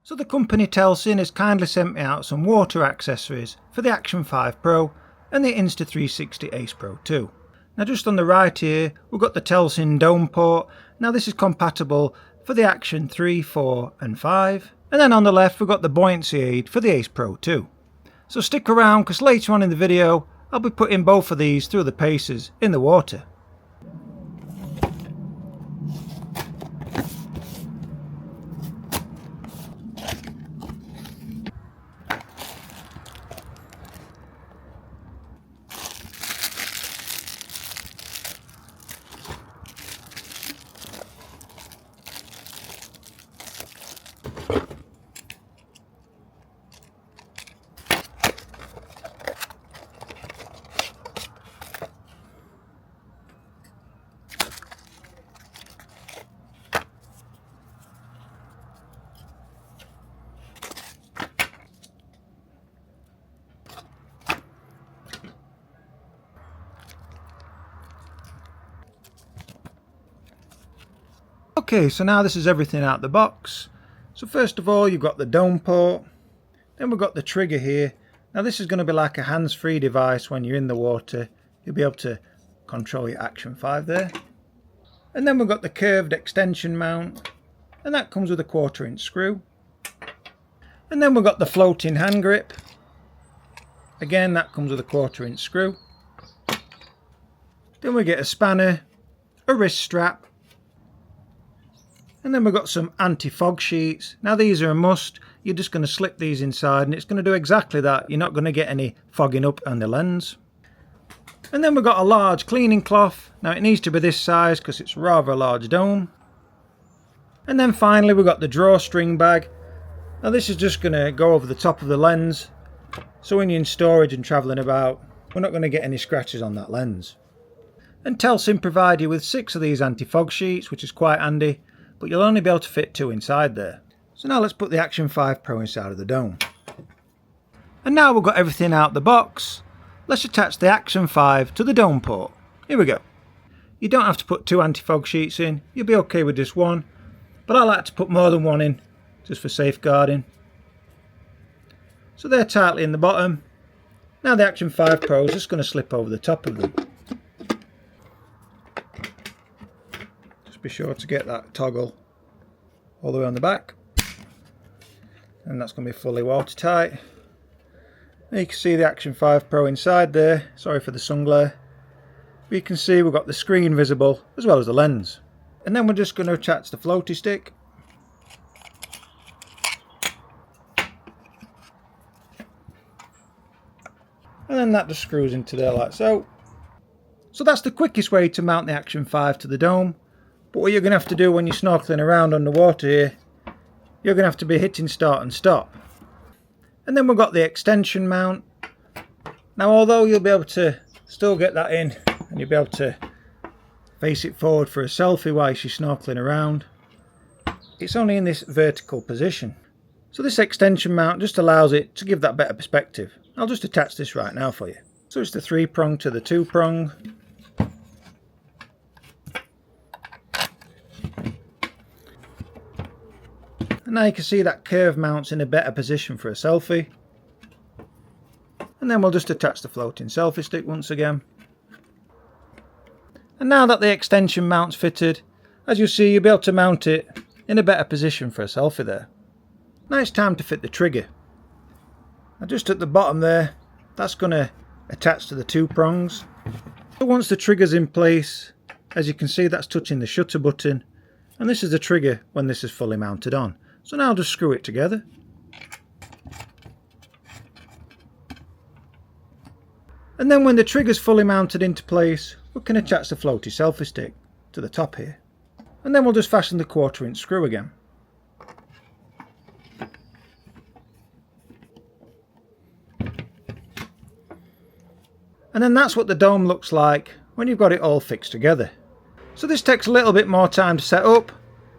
So the company Telesin has kindly sent me out some water accessories for the Action 5 Pro and the Insta360 Ace Pro 2. Now just on the right here we've got the Telesin Dome Port. Now this is compatible for the Action 3, 4 and 5. And then on the left we've got the Buoyancy aid for the Ace Pro 2. So stick around because later on in the video I'll be putting both of these through the paces in the water. Okay, so now this is everything out the box. So first of all you've got the dome port, then we've got the trigger here. Now this is going to be like a hands-free device when you're in the water. You'll be able to control your Action 5 there. And then we've got the curved extension mount, and that comes with a 1/4 inch screw. And then we've got the floating hand grip. Again, that comes with a 1/4 inch screw. Then we get a spanner, a wrist strap, and then we've got some anti-fog sheets. Now these are a must. You're just going to slip these inside and it's going to do exactly that. You're not going to get any fogging up on the lens. And then we've got a large cleaning cloth. Now it needs to be this size because it's rather a large dome. And then finally we've got the drawstring bag. Now this is just going to go over the top of the lens. So when you're in storage and travelling about, we're not going to get any scratches on that lens. And Telesin provide you with 6 of these anti-fog sheets, which is quite handy. But you'll only be able to fit 2 inside there. So now let's put the Action 5 Pro inside of the dome. And now we've got everything out the box, let's attach the Action 5 to the dome port. Here we go. You don't have to put 2 anti-fog sheets in, you'll be okay with just 1. But I like to put more than 1 in, just for safeguarding. So they're tightly in the bottom. Now the Action 5 Pro is just going to slip over the top of them. Be sure to get that toggle all the way on the back, and that's going to be fully watertight. Now you can see the Action 5 Pro inside there. Sorry for the sun glare. But you can see we've got the screen visible as well as the lens. And then we're just going to attach the floaty stick. And then that just screws into there like so. So that's the quickest way to mount the Action 5 to the dome. But what you're going to have to do when you're snorkeling around underwater here, you're going to have to be hitting start and stop. And then we've got the extension mount. Now although you'll be able to still get that in and you'll be able to face it forward for a selfie while you're snorkeling around, it's only in this vertical position. So this extension mount just allows it to give that better perspective. I'll just attach this right now for you. So it's the 3-prong to the 2-prong. And now you can see that curve mounts in a better position for a selfie. And then we'll just attach the floating selfie stick once again. And now that the extension mount's fitted, as you'll see, you'll be able to mount it in a better position for a selfie there. Now it's time to fit the trigger. Now just at the bottom there, that's going to attach to the 2 prongs. So once the trigger's in place, as you can see, that's touching the shutter button. And this is the trigger when this is fully mounted on. So now I'll just screw it together. And then when the trigger's fully mounted into place, we can attach the floaty selfie stick to the top here. And then we'll just fasten the 1/4 inch screw again. And then that's what the dome looks like when you've got it all fixed together. So this takes a little bit more time to set up,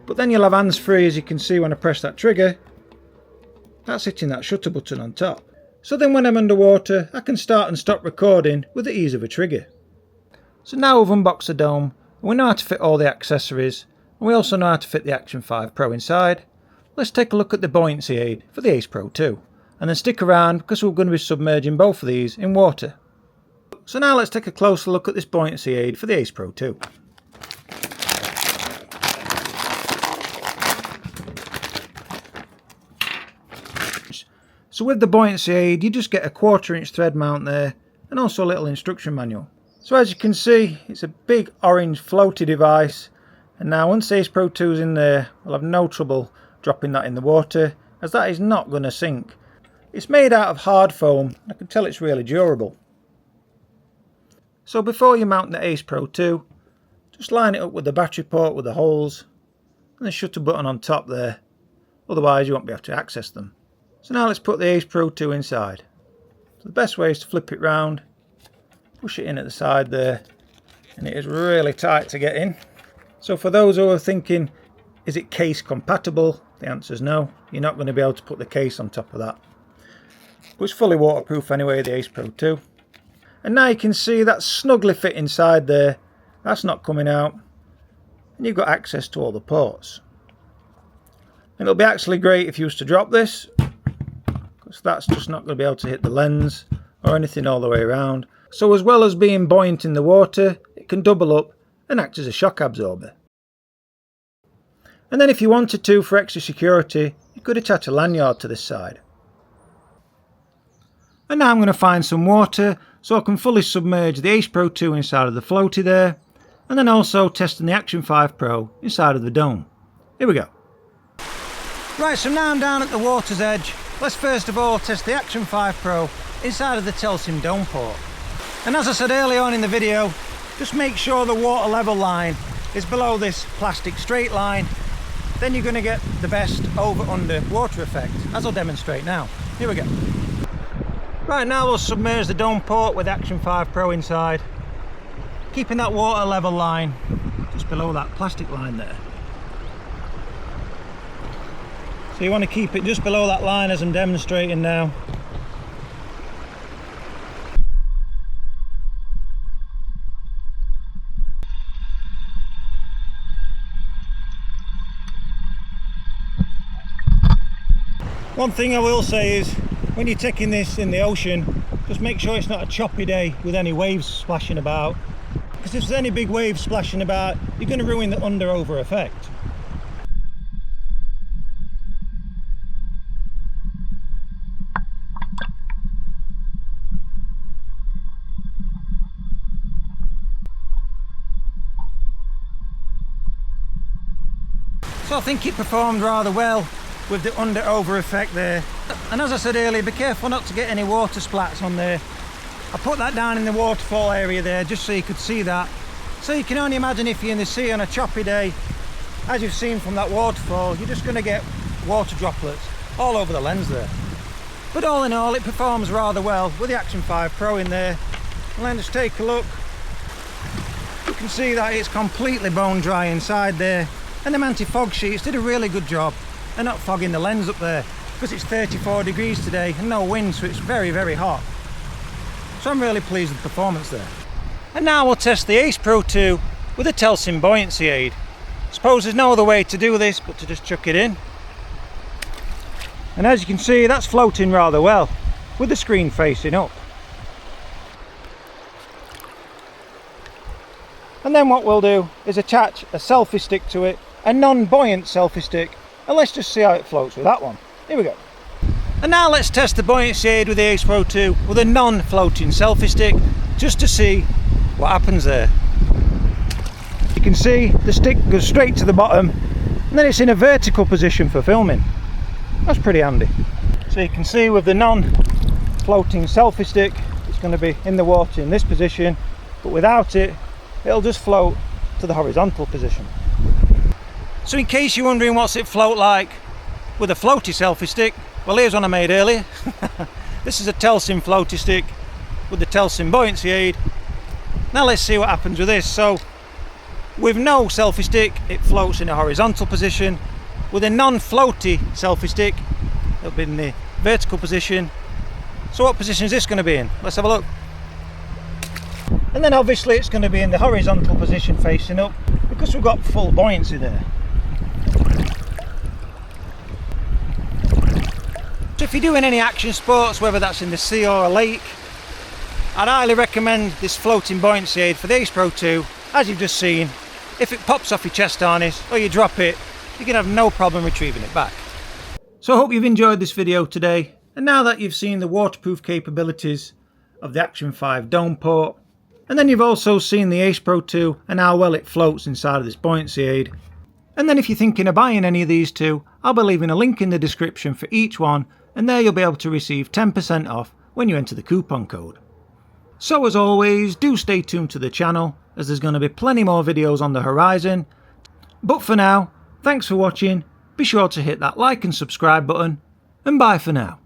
but then you'll have hands free, as you can see when I press that trigger. That's hitting that shutter button on top. So then when I'm underwater, I can start and stop recording with the ease of a trigger. So now we've unboxed the dome, and we know how to fit all the accessories, and we also know how to fit the Action 5 Pro inside. let's take a look at the buoyancy aid for the Ace Pro 2. And then stick around because we're going to be submerging both of these in water. So now let's take a closer look at this buoyancy aid for the Ace Pro 2. So with the buoyancy aid, you just get a 1/4 inch thread mount there and also a little instruction manual. So as you can see, it's a big orange floaty device, and now once the Ace Pro 2 is in there, we'll have no trouble dropping that in the water, as that is not going to sink. It's made out of hard foam, I can tell it's really durable. So before you mount the Ace Pro 2, just line it up with the battery port with the holes and the shutter button on top there, otherwise you won't be able to access them. So now let's put the Ace Pro 2 inside. So the best way is to flip it round, push it in at the side there, and it is really tight to get in. So for those who are thinking, is it case compatible? The answer is no. You're not going to be able to put the case on top of that. But it's fully waterproof anyway, the Ace Pro 2. And now you can see that snugly fit inside there. That's not coming out. And you've got access to all the ports. And it'll be actually great if you was to drop this, because that's just not going to be able to hit the lens or anything all the way around. So as well as being buoyant in the water, it can double up and act as a shock absorber. And then if you wanted to, for extra security, you could attach a lanyard to this side. And now I'm going to find some water so I can fully submerge the Ace Pro 2 inside of the floaty there, and then also testing the Action 5 Pro inside of the dome. Here we go. Right, so now I'm down at the water's edge. Let's first of all test the Action 5 Pro inside of the Telesin Dome Port. And as I said earlier on in the video, just make sure the water level line is below this plastic straight line. Then you're going to get the best over-under water effect, as I'll demonstrate now. Here we go. Right, now we'll submerge the Dome Port with Action 5 Pro inside, keeping that water level line just below that plastic line there. So you want to keep it just below that line as I'm demonstrating now. One thing I will say is, when you're taking this in the ocean, just make sure it's not a choppy day with any waves splashing about, because if there's any big waves splashing about, you're going to ruin the under-over effect. So I think it performed rather well with the under-over effect there. And as I said earlier, be careful not to get any water splats on there. I put that down in the waterfall area there just so you could see that. So you can only imagine if you're in the sea on a choppy day, as you've seen from that waterfall, you're just going to get water droplets all over the lens there. But all in all, it performs rather well with the Action 5 Pro in there. And then just take a look. You can see that it's completely bone dry inside there. And them anti-fog sheets did a really good job. They're not fogging the lens up there, because it's 34 degrees today and no wind, so it's very, very hot. So I'm really pleased with the performance there. And now we'll test the Ace Pro 2 with a Telesin buoyancy aid. Suppose there's no other way to do this but to just chuck it in. And as you can see, that's floating rather well, with the screen facing up. And then what we'll do is attach a selfie stick to it, a non-buoyant selfie stick, and let's just see how it floats with that one. Here we go. And now let's test the buoyancy aid with the Ace Pro 2 with a non-floating selfie stick, just to see what happens there. You can see the stick goes straight to the bottom, and then it's in a vertical position for filming. That's pretty handy. So you can see with the non-floating selfie stick, it's going to be in the water in this position, but without it, it'll just float to the horizontal position. So in case you're wondering what's it float like with a floaty selfie stick, well, here's one I made earlier. This is a Telesin floaty stick with the Telesin buoyancy aid. Now let's see what happens with this. So with no selfie stick, it floats in a horizontal position. With a non-floaty selfie stick, it'll be in the vertical position. So what position is this going to be in? Let's have a look. And then obviously it's going to be in the horizontal position facing up, because we've got full buoyancy there. So if you're doing any action sports, whether that's in the sea or a lake, I'd highly recommend this floating buoyancy aid for the Ace Pro 2. As you've just seen, if it pops off your chest harness or you drop it, you can have no problem retrieving it back. So I hope you've enjoyed this video today, and now that you've seen the waterproof capabilities of the Action 5 Dome Port, and then you've also seen the Ace Pro 2 and how well it floats inside of this buoyancy aid, and then if you're thinking of buying any of these two, I'll be leaving a link in the description for each one, and there you'll be able to receive 10% off when you enter the coupon code. So as always, do stay tuned to the channel, as there's going to be plenty more videos on the horizon. But for now, thanks for watching, be sure to hit that like and subscribe button, and bye for now.